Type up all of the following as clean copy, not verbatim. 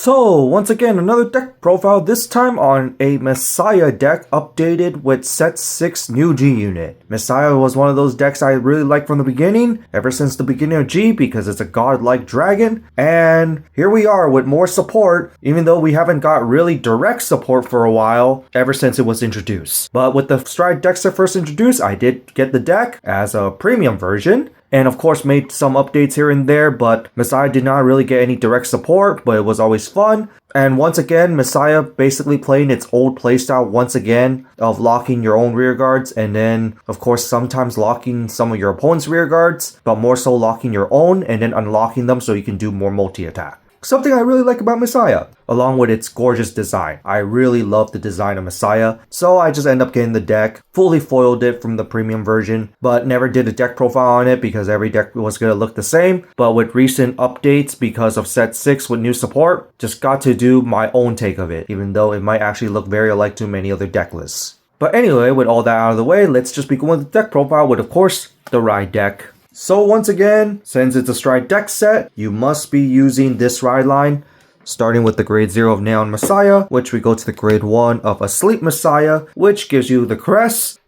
So, once again, another deck profile, this time on a Messiah deck updated with set 6 new G unit. Messiah was one of those decks I really liked from the beginning, ever since the beginning of G, because it's a godlike dragon, and here we are with more support, even though we haven't got really direct support for a while, ever since it was introduced. But with the Stride decks that first introduced, I did get the deck as a premium version, and of course made some updates here and there, but Messiah did not really get any direct support, but it was always fun. And once again, Messiah basically playing its old playstyle once again of locking your own rear guards, and then of course sometimes locking some of your opponent's rear guards, but more so locking your own and then unlocking them so you can do more multi-attack. Something I really like about Messiah, along with its gorgeous design. I really love the design of Messiah, so I just end up getting the deck, fully foiled it from the premium version, but never did a deck profile on it because every deck was going to look the same. But with recent updates, because of set 6 with new support, just got to do my own take of it, even though it might actually look very alike to many other deck lists. But anyway, with all that out of the way, let's just begin with the deck profile with, of course, the Ride deck. So once again, since it's a Stride deck set, you must be using this Ride line, starting with the grade 0 of Neon Messiah, which we go to the grade 1 of Asleep Messiah, which gives you the crest.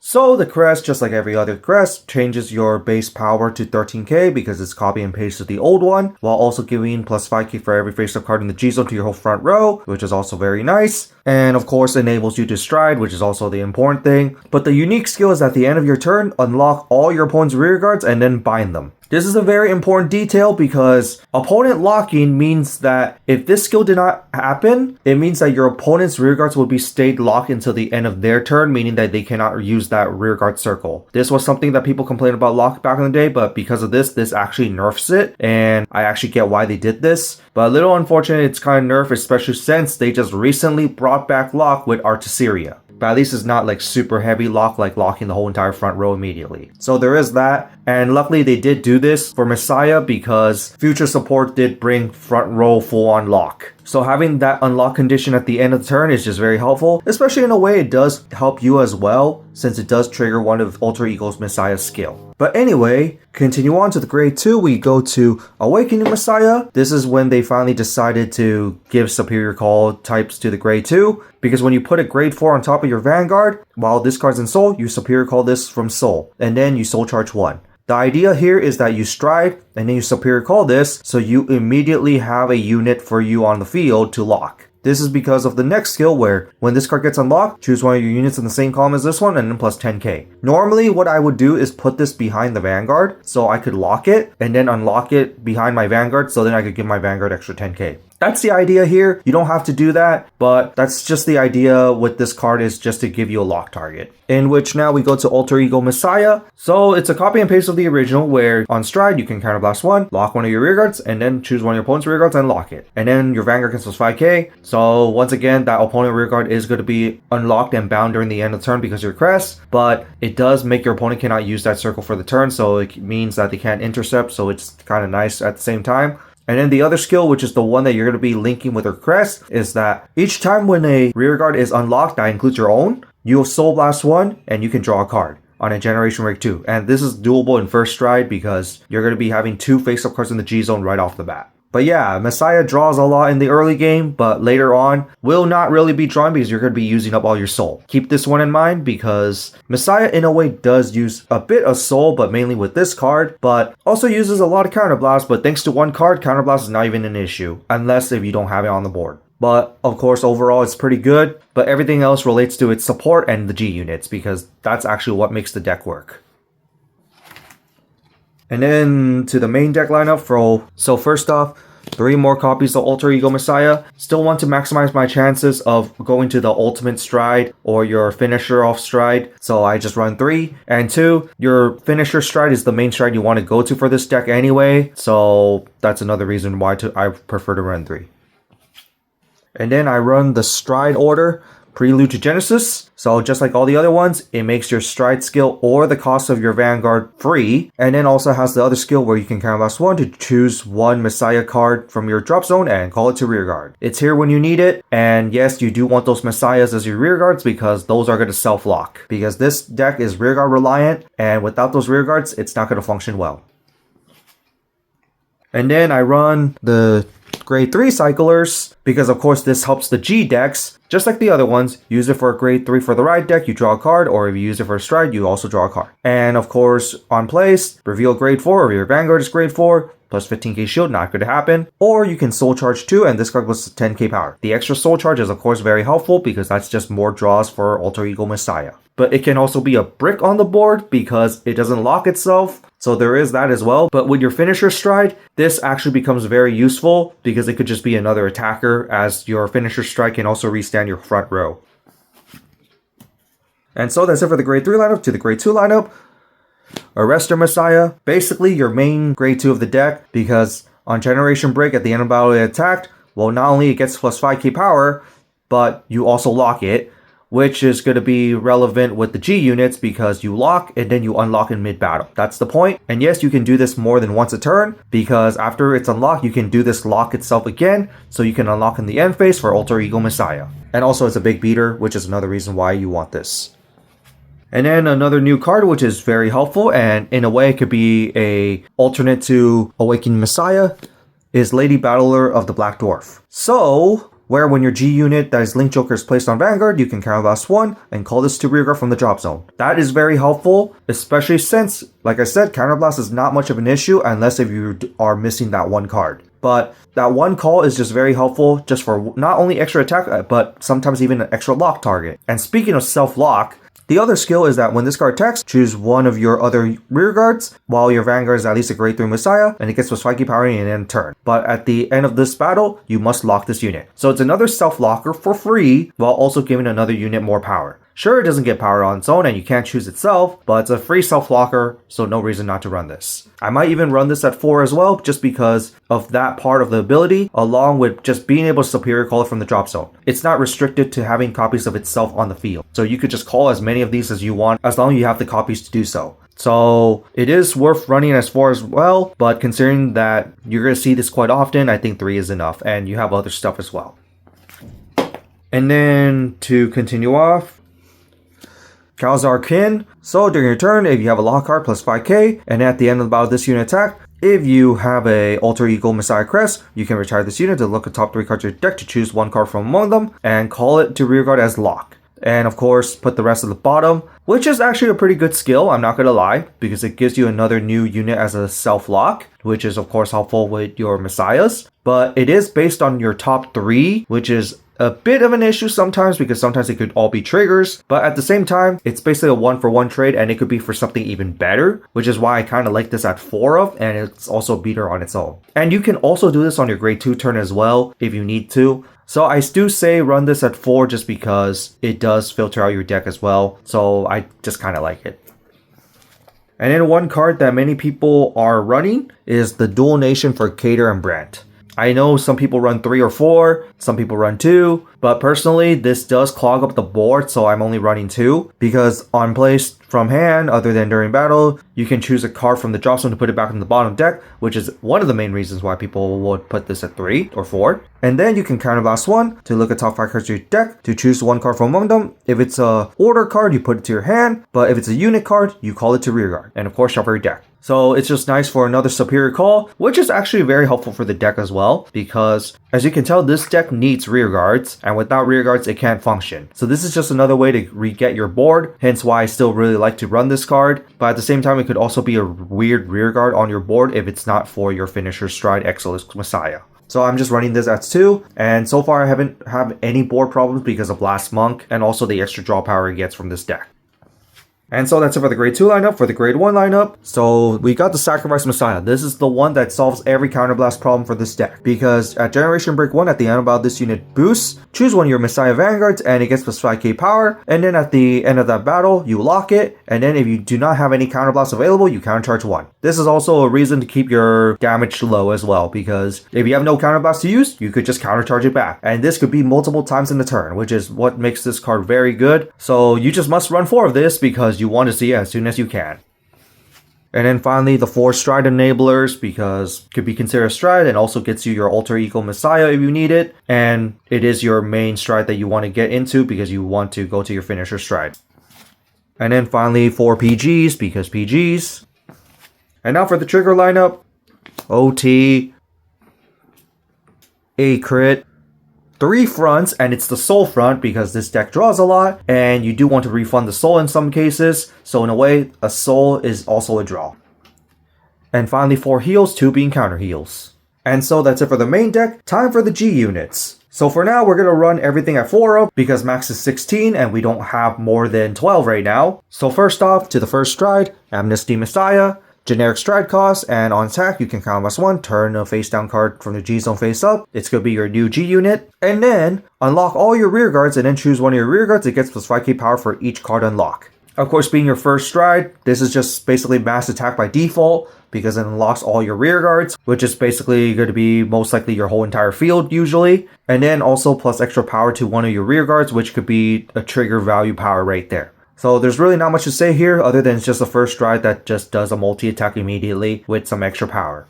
So the crest, just like every other crest, changes your base power to 13k because it's copy and paste of the old one, while also giving plus 5k for every face-up card in the G-Zone to your whole front row, which is also very nice. And of course enables you to stride, which is also the important thing. But the unique skill is at the end of your turn, unlock all your opponent's rear guards and then bind them. This is a very important detail because opponent locking means that if this skill did not happen, it means that your opponent's rear guards will be stayed locked until the end of their turn, meaning that they cannot use that rear guard circle. This was something that people complained about lock back in the day, but because of this actually nerfs it, and I actually get why they did this. But a little unfortunate it's kind of nerfed, especially since they just recently brought back lock with Artesiria. But at least it's not like super heavy lock, like locking the whole entire front row immediately. So there is that. And luckily they did do this for Messiah because future support did bring front row full on lock. So having that unlock condition at the end of the turn is just very helpful, especially in a way it does help you as well, since it does trigger one of Alter Ego's Messiah's skill. But anyway, continue on to the grade 2, we go to Awakening Messiah. This is when they finally decided to give superior call types to the grade 2, because when you put a grade 4 on top of your Vanguard, while this card's in Soul, you superior call this from Soul, and then you Soul Charge 1. The idea here is that you stride and then you superior call this, so you immediately have a unit for you on the field to lock. This is because of the next skill where when this card gets unlocked, choose one of your units in the same column as this one and then plus 10k. Normally what I would do is put this behind the Vanguard so I could lock it and then unlock it behind my Vanguard so then I could give my Vanguard extra 10k. That's the idea here. You don't have to do that, but that's just the idea with this card, is just to give you a lock target. In which now we go to Alter Ego Messiah. So it's a copy and paste of the original where on stride you can counterblast 1, lock one of your rear guards, and then choose one of your opponent's rear guards and lock it. And then your Vanguard gets plus 5k. So once again, that opponent rear guard is going to be unlocked and bound during the end of the turn because of your crest, but it does make your opponent cannot use that circle for the turn, so it means that they can't intercept, so it's kind of nice at the same time. And then the other skill, which is the one that you're going to be linking with her crest, is that each time when a rear guard is unlocked, that includes your own, you'll Soul Blast 1 and you can draw a card on a Generation Break 2. And this is doable in first stride because you're going to be having 2 face-up cards in the G-Zone right off the bat. But yeah, Messiah draws a lot in the early game, but later on will not really be drawing because you're going to be using up all your soul. Keep this one in mind because Messiah in a way does use a bit of soul, but mainly with this card, but also uses a lot of counterblast, but thanks to one card, counterblast is not even an issue, unless if you don't have it on the board. But of course, overall it's pretty good, but everything else relates to its support and the G units because that's actually what makes the deck work. And then to the main deck lineup. So first off, 3 more copies of Alter Ego Messiah. Still want to maximize my chances of going to the ultimate stride or your finisher off stride, so I just run 3. And 2, your finisher stride is the main stride you want to go to for this deck anyway, so that's another reason why I prefer to run 3. And then I run the stride order, Prelude to Genesis. So just like all the other ones, it makes your stride skill or the cost of your Vanguard free, and then also has the other skill where you can counterblast 1 to choose one Messiah card from your drop zone and call it to rear guard. It's here when you need it, and yes, you do want those Messiahs as your rear guards because those are going to self-lock, because this deck is rear guard reliant, and without those rear guards, it's not going to function well. And then I run the grade 3 cyclers, because of course this helps the G decks. Just like the other ones, use it for a grade 3 for the ride deck, you draw a card, or if you use it for a stride, you also draw a card. And of course, on place, reveal grade 4, if your Vanguard is grade 4, plus 15k shield, not going to happen. Or you can soul charge 2 and this card goes to 10k power. The extra soul charge is of course very helpful because that's just more draws for Alter Ego Messiah. But it can also be a brick on the board because it doesn't lock itself. So there is that as well. But with your finisher stride, this actually becomes very useful because it could just be another attacker, as your finisher stride can also restand your front row. And so that's it for the grade 3 lineup. To the grade 2 lineup. Arrestor Messiah, basically your main grade 2 of the deck, because on Generation Break at the end of battle it attacked, well, not only it gets plus 5k power, but you also lock it, which is going to be relevant with the G units because you lock and then you unlock in mid-battle. That's the point. And yes, you can do this more than once a turn, because after it's unlocked, you can do this lock itself again, so you can unlock in the end phase for Alter Ego Messiah. And also it's a big beater, which is another reason why you want this. And then another new card which is very helpful, and in a way it could be a alternate to Awakening Messiah, is Lady Battler of the Black Dwarf. So, where when your G unit that is Link Joker is placed on Vanguard, you can counterblast 1 and call this to rearguard from the drop zone. That is very helpful, especially since, like I said, counterblast is not much of an issue unless if you are missing that one card. But that one call is just very helpful just for not only extra attack, but sometimes even an extra lock target. And speaking of self-lock, the other skill is that when this card attacks, choose one of your other rear guards while your Vanguard is at least a grade 3 Messiah, and it gets plus 5k power in an end turn. But at the end of this battle, you must lock this unit. So it's another self-locker for free, while also giving another unit more power. Sure, it doesn't get power on its own and you can't choose itself, but it's a free self-locker, so no reason not to run this. I might even run this at 4 as well, just because of that part of the ability, along with just being able to superior call it from the drop zone. It's not restricted to having copies of itself on the field, so you could just call as many of these as you want, as long as you have the copies to do so. So it is worth running as 4 as well, but considering that you're going to see this quite often, I think 3 is enough, and you have other stuff as well. And then to continue off, Kalzar Kin. So during your turn, if you have a lock card plus 5k, and at the end of the battle this unit attack, if you have a Alter Ego Messiah Crest, you can retire this unit to look at top 3 cards of your deck to choose one card from among them, and call it to rearguard as lock. And of course, put the rest at the bottom, which is actually a pretty good skill, I'm not gonna lie, because it gives you another new unit as a self-lock, which is of course helpful with your Messiahs. But it is based on your top 3, which is a bit of an issue sometimes because sometimes it could all be triggers, but at the same time, it's basically a 1-for-1 trade and it could be for something even better, which is why I kind of like this at 4 of, and it's also a beater on its own. And you can also do this on your grade 2 turn as well if you need to. So I do say run this at 4 just because it does filter out your deck as well, so I just kind of like it. And then one card that many people are running is the Dual Nation for Cater and Brant. I know some people run 3 or 4, some people run 2, but personally this does clog up the board, so I'm only running 2, because on place from hand, other than during battle, you can choose a card from the drop zone to put it back in the bottom deck, which is one of the main reasons why people would put this at 3 or 4. And then you can counterblast 1 to look at top 5 cards of your deck to choose one card from among them. If it's a order card, you put it to your hand, but if it's a unit card, you call it to rearguard, and of course shuffle your deck. So it's just nice for another superior call, which is actually very helpful for the deck as well, because as you can tell, this deck needs rearguards, and without rearguards, it can't function. So this is just another way to re-get your board, hence why I still really like to run this card, but at the same time, it could also be a weird rearguard on your board if it's not for your finisher stride Exilus Messiah. So I'm just running this at 2, and so far I haven't had any board problems because of Blast Monk, and also the extra draw power it gets from this deck. And so that's it for the grade 2 lineup. For the grade 1 lineup, so we got the Sacrifice Messiah. This is the one that solves every counterblast problem for this deck, because at Generation Break 1, at the end of battle, this unit boosts, choose one of your Messiah Vanguards, and it gets plus 5k power, and then at the end of that battle, you lock it, and then if you do not have any counterblasts available, you countercharge 1. This is also a reason to keep your damage low as well, because if you have no counterblast to use, you could just countercharge it back, and this could be multiple times in the turn, which is what makes this card very good. So you just must run 4 of this because you want to see it as soon as you can. And then finally, the 4 stride enablers, because it could be considered a stride and also gets you your Alter Ego Messiah if you need it, and it is your main stride that you want to get into because you want to go to your finisher stride. And then finally 4 PGs, because PGs. And now for the trigger lineup, OT, a crit, 3 fronts, and it's the soul front because this deck draws a lot, and you do want to refund the soul in some cases, so in a way, a soul is also a draw. And finally 4 heals, 2 being counter heals. And so that's it for the main deck. Time for the G units. So for now, we're going to run everything at 4 up because max is 16 and we don't have more than 12 right now. So first off, to the first stride, Amnesty Messiah, generic stride cost, and on attack, you can count +1, turn a face down card from the G zone face up. It's going to be your new G unit. And then unlock all your rear guards and then choose one of your rear guards. It gets +5k power for each card unlock. Of course, being your first stride, this is just basically mass attack by default because it unlocks all your rear guards, which is basically going to be most likely your whole entire field usually. And then also plus extra power to one of your rear guards, which could be a trigger value power right there. So there's really not much to say here other than it's just a first stride that just does a multi-attack immediately with some extra power.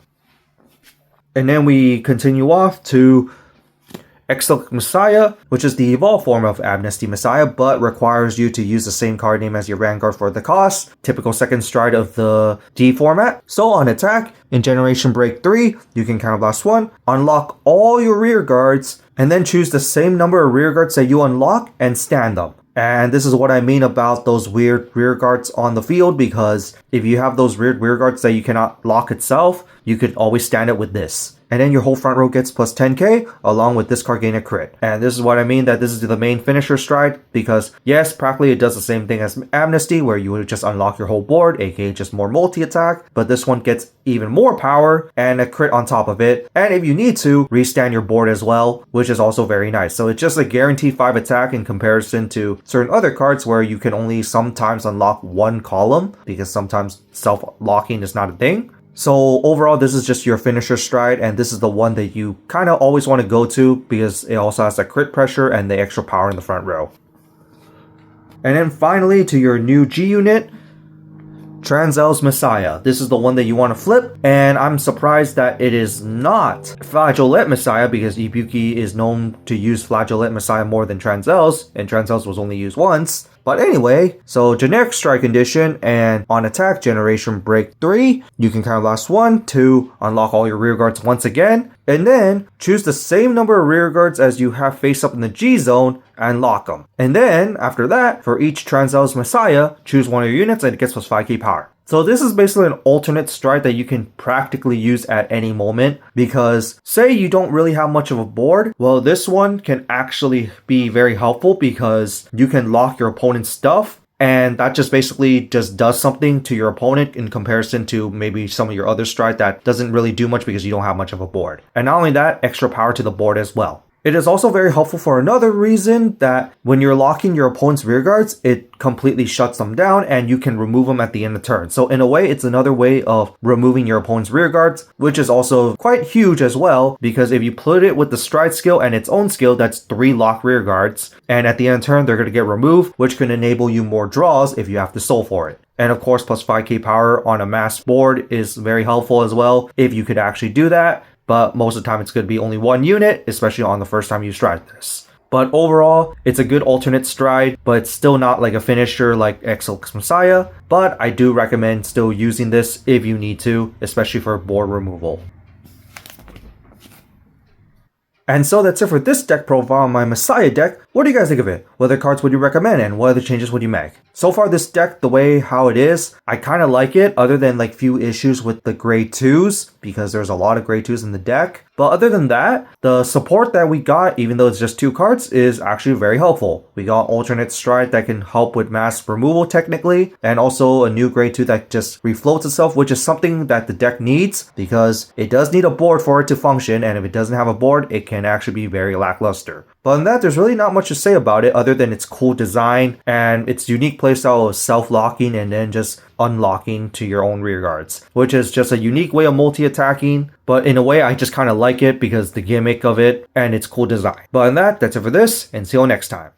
And then we continue off to Exilic Messiah, which is the evolved form of Amnesty Messiah, but requires you to use the same card name as your Vanguard for the cost. Typical second stride of the D format. So on attack, in Generation Break 3, you can counterblast 1, unlock all your rear guards, and then choose the same number of rear guards that you unlock and stand them. And this is what I mean about those weird rear guards on the field, because if you have those weird rear guards that you cannot lock itself, you could always stand it with this. And then your whole front row gets plus 10k, along with this card gain a crit. And this is what I mean that this is the main finisher stride, because yes, practically it does the same thing as Amnesty, where you would just unlock your whole board, aka just more multi-attack, but this one gets even more power and a crit on top of it. And if you need to, restand your board as well, which is also very nice. So it's just a guaranteed 5 attack in comparison to certain other cards where you can only sometimes unlock one column, because sometimes self-locking is not a thing. So overall, this is just your finisher stride, and this is the one that you kind of always want to go to because it also has that crit pressure and the extra power in the front row. And then finally, to your new G unit, Tranzel's Messiah. This is the one that you want to flip, and I'm surprised that it is not Flageolet Messiah because Ibuki is known to use Flageolet Messiah more than Tranzel's, and Tranzel's was only used once. But anyway, so generic strike condition, and on attack, Generation Break 3, you can counterblast 1 to unlock all your rear guards once again, and then choose the same number of rear guards as you have face up in the G zone and lock them. And then, after that, for each Tranzel's Messiah, choose one of your units and it gets plus 5k power. So this is basically an alternate stride that you can practically use at any moment, because say you don't really have much of a board, well, this one can actually be very helpful because you can lock your opponent's stuff, and that just basically just does something to your opponent in comparison to maybe some of your other stride that doesn't really do much because you don't have much of a board. And not only that, extra power to the board as well. It is also very helpful for another reason, that when you're locking your opponent's rear guards, it completely shuts them down and you can remove them at the end of the turn. So in a way, it's another way of removing your opponent's rear guards, which is also quite huge as well, because if you put it with the stride skill and its own skill, that's 3 lock rear guards. And at the end of the turn, they're going to get removed, which can enable you more draws if you have to soul for it. And of course, plus 5k power on a mass board is very helpful as well, if you could actually do that. But most of the time it's going to be only one unit, especially on the first time you stride this. But overall, it's a good alternate stride, but it's still not like a finisher like Exilic Messiah. But I do recommend still using this if you need to, especially for board removal. And so that's it for this deck profile on my Messiah deck. What do you guys think of it? What other cards would you recommend and what other changes would you make? So far this deck, the way how it is, I kind of like it, other than like few issues with the grade 2s, because there's a lot of grade 2s in the deck. But other than that, the support that we got, even though it's just 2 cards, is actually very helpful. We got alternate stride that can help with mass removal technically, and also a new grade 2 that just refloats itself, which is something that the deck needs, because it does need a board for it to function, and if it doesn't have a board, it can actually be very lackluster. But other than that, there's really not much to say about it other than its cool design and its unique playstyle of self-locking and then just unlocking to your own rear guards, which is just a unique way of multi-attacking. But in a way, I just kind of like it because the gimmick of it and its cool design. But other than that, that's it for this, and see you all next time.